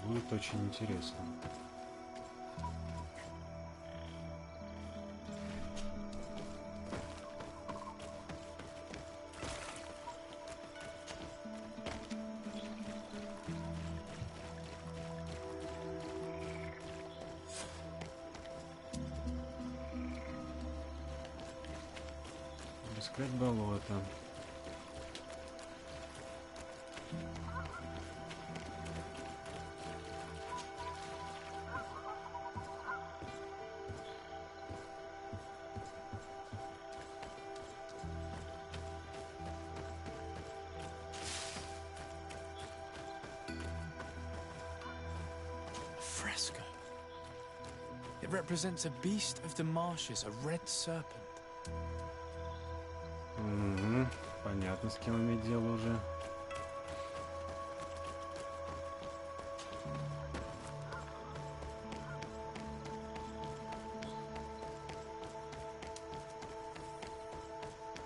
Будет очень интересно. Искать болото. Fresco. It represents a beast of the marshes, a red serpent. Понятно, с кем иметь дело уже.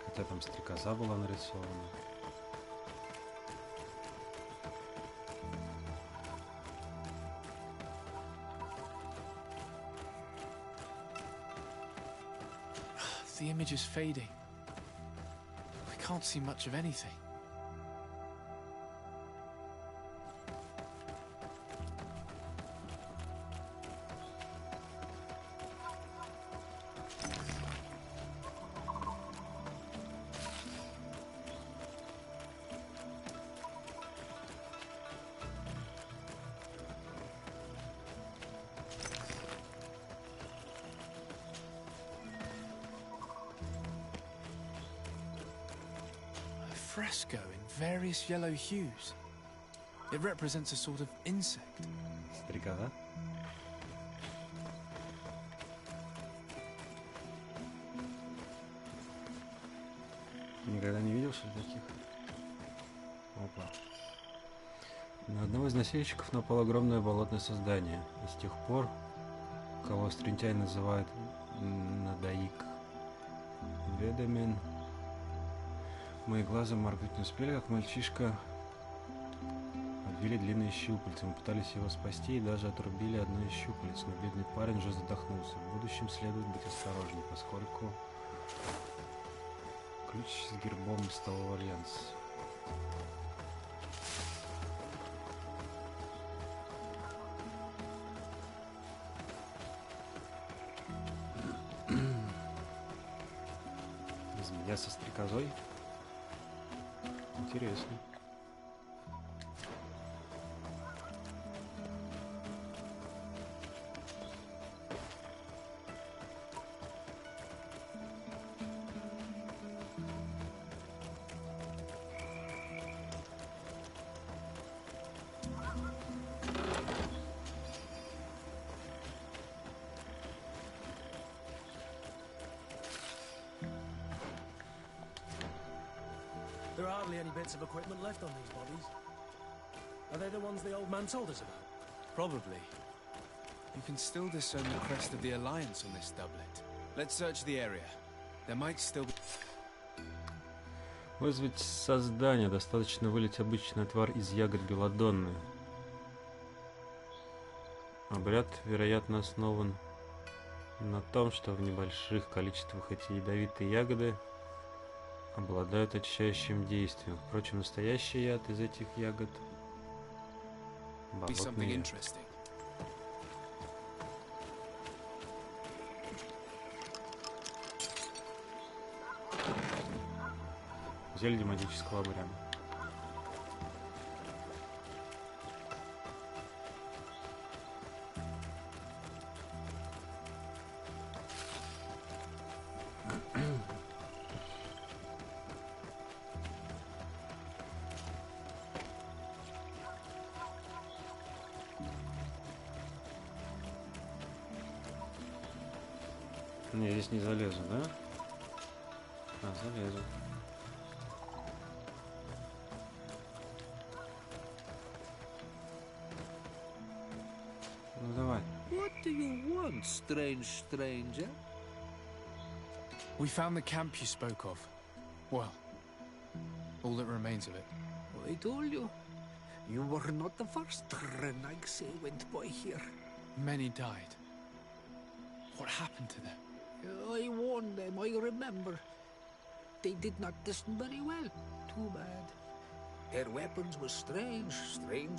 Хотя там стрекоза была нарисована. The image is fading. Can't see much of anything. Fresco in various yellow hues. It represents a sort of insect. Стрекоза? Никогда не видел что таких. Опа. На одного из носильщиков напало огромное болотное создание. И с тех пор, кого Острентяй называет Надаик Ведамен, мои глаза моргнуть не успели, как мальчишка обвили длинные щупальца. Мы пытались его спасти и даже отрубили одно из щупалец, но бедный парень уже задохнулся. В будущем следует быть осторожнее, поскольку ключ с гербом Столового альянса. Змея со стрекозой? Интересно. There are hardly any bits of equipment left on these bodies. Are they the ones the old man told us about? Probably. You can still discern the crest of the Alliance on this doublet. Let's search the area. There might still be... Вызвать создание. Достаточно вылить обычная тварь из ягод белодонны. Обряд, вероятно, основан на том, что в небольших количествах эти ядовитые ягоды обладают очищающим действием. Впрочем, настоящий яд из этих ягод — болотный яд. Зелье магического обряда. Не, здесь не залезу, да? А, залезу. Ну давай. What do you want, strange stranger? We found the camp you spoke of. Well, All that remains of it. I told you. You were not the first Renagse went by here. Many died. What happened to them? I warned them, I remember. They did not listen very well. Too bad. Their weapons were strange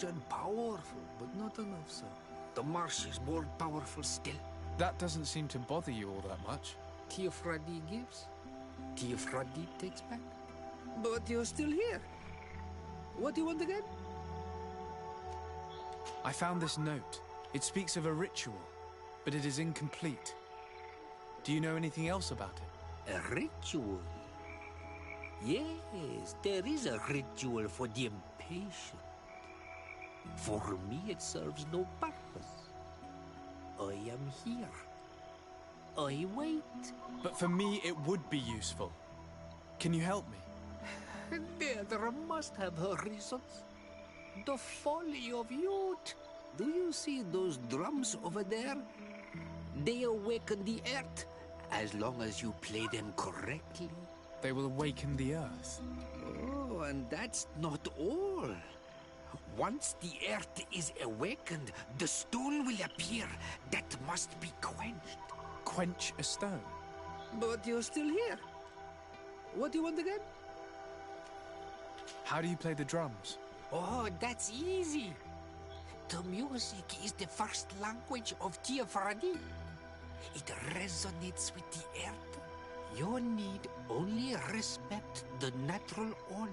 and powerful, but not enough so. The marsh is more powerful still. That doesn't seem to bother you all that much. Teofradi gives, Teofradi takes back. But you're still here. What do you want again? I found this note. It speaks of a ritual, but it is incomplete. Do you know anything else about it? A ritual? Yes, there is a ritual for the impatient. For me, it serves no purpose. I am here. I wait. But for me, it would be useful. Can you help me? There must have her reasons. The folly of youth. Do you see those drums over there? They awaken the earth, as long as you play them correctly. They will awaken the earth. Oh, and that's not all. Once the earth is awakened, the stone will appear that must be quenched. Quench a stone? But you're still here. What do you want again? How do you play the drums? Oh, that's easy. The music is the first language of Teofradi. It resonates with the earth. You need only respect the natural order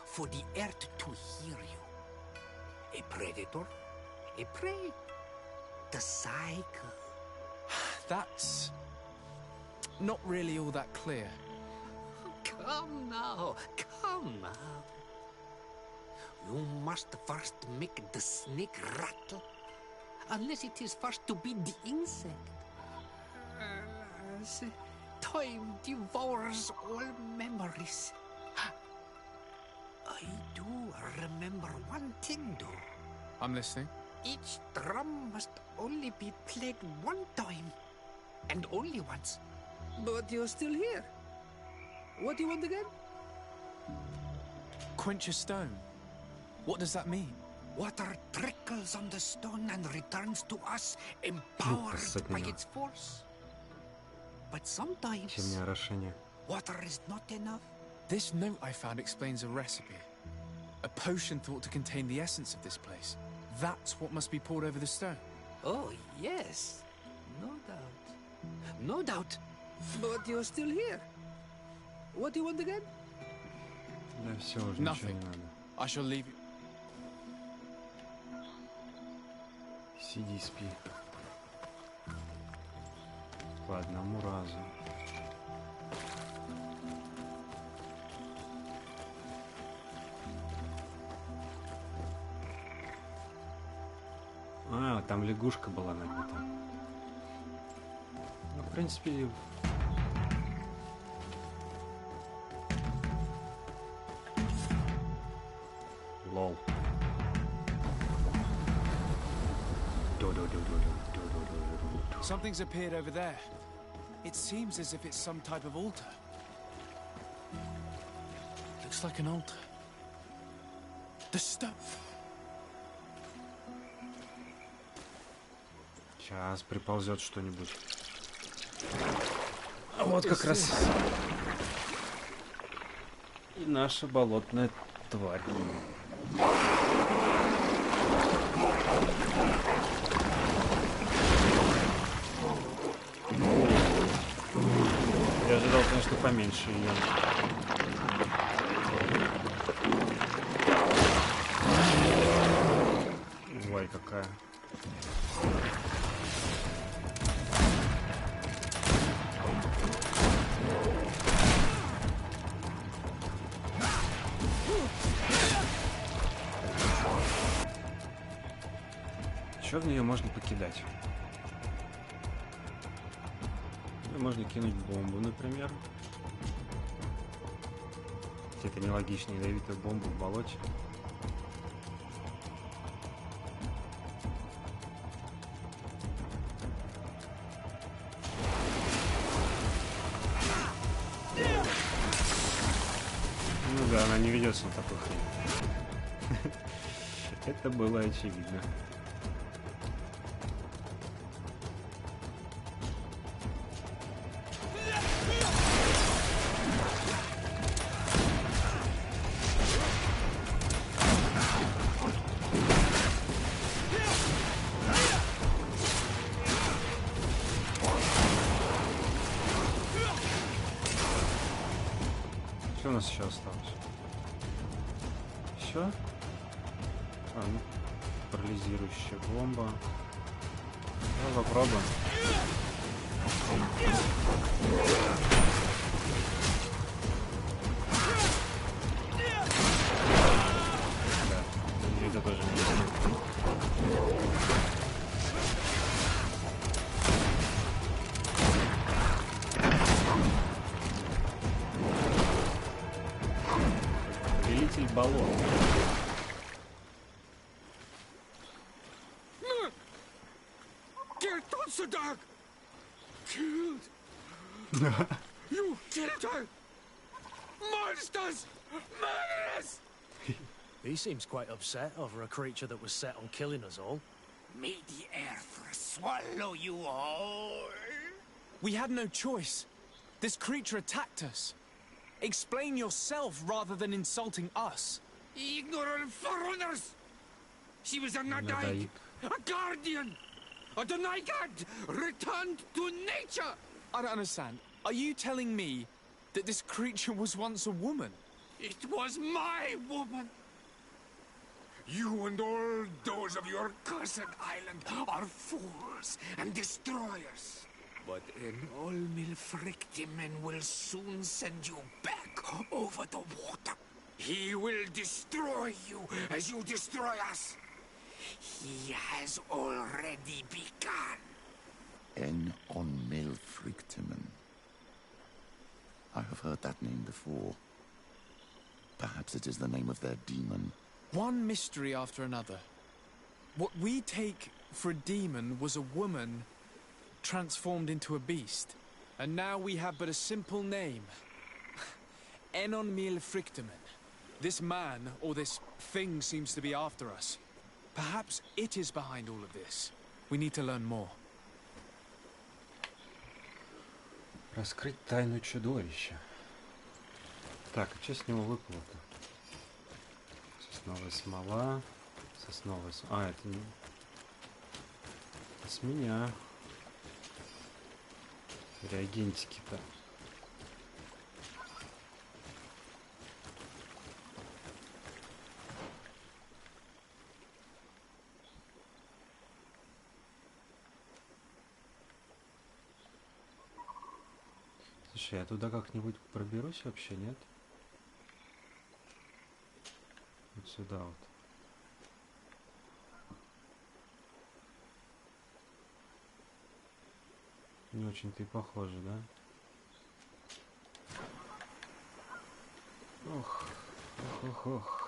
for the earth to hear you. A predator, a prey. The cycle. That's not really all that clear. Come now, come now. You must first make the snake rattle, unless it is first to be the insect. Time devours all memories. I do remember one thing, though. I'm listening. Each drum must only be played one time, and only once. But you're still here. What do you want again? Quench a stone. What does that mean? Water trickles on the stone and returns to us, empowered by its force. But sometimes, water is not enough. This note I found explains a recipe. A potion thought to contain the essence of this place. That's what must be poured over the stone. Oh, yes. No doubt. No doubt. But you're still here. What do you want again? Nothing. I shall leave you. Сиди, спи. По одному разу. А, там лягушка была набита. Ну, в принципе... Лол. Something's appeared over there. It seems as if it's some type of altar. Looks like an altar. The stuff. Сейчас приползет что-нибудь. А вот как раз и наша болотная тварь. Я ожидал, конечно, поменьше ее. Ой, какая. Что в нее можно покидать? Можно кинуть бомбу, например. Это нелогично, ядовитую бомбу в болоте. Ну Да, она не ведется на такой хрень. Это было очевидно. Что у нас еще осталось? Еще? А, ну, парализирующая бомба. Давай попробуем. Да, это тоже не. Болот. Get so dark. Killed. You killed her. Monsters. Murderers. He seems quite upset over a creature that was set on killing us all. May the earth swallow you all. We had no choice. This creature attacked us. Explain yourself rather than insulting us. Ignorant foreigners! She was a Nadaik, a guardian, a Denigad, returned to nature! I don't understand. Are you telling me that this creature was once a woman? It was my woman! You and all those of your cursed island are fools and destroyers. But an all-Milfrictimen will soon send you back over the water. He will destroy you as you destroy us. He has already begun. En on Milfrictimen. I have heard that name before. Perhaps it is the name of their demon. One mystery after another. What we take for a demon was a woman transformed into a beast. And now we have but a simple name. Enon Milfrictimen. This man, or this thing, seems to be after us. Perhaps it is behind all of this. We need to learn more. Раскрыть тайну чудовища. Так, а что с него выпало-то? Сосновая смола. Сосновая смола. А, это не... Это с меня. Реагентики-то. Слушай, я туда как-нибудь проберусь вообще, нет? Вот сюда вот. Не очень-то и похоже, да? Ох, ох, ох, ох.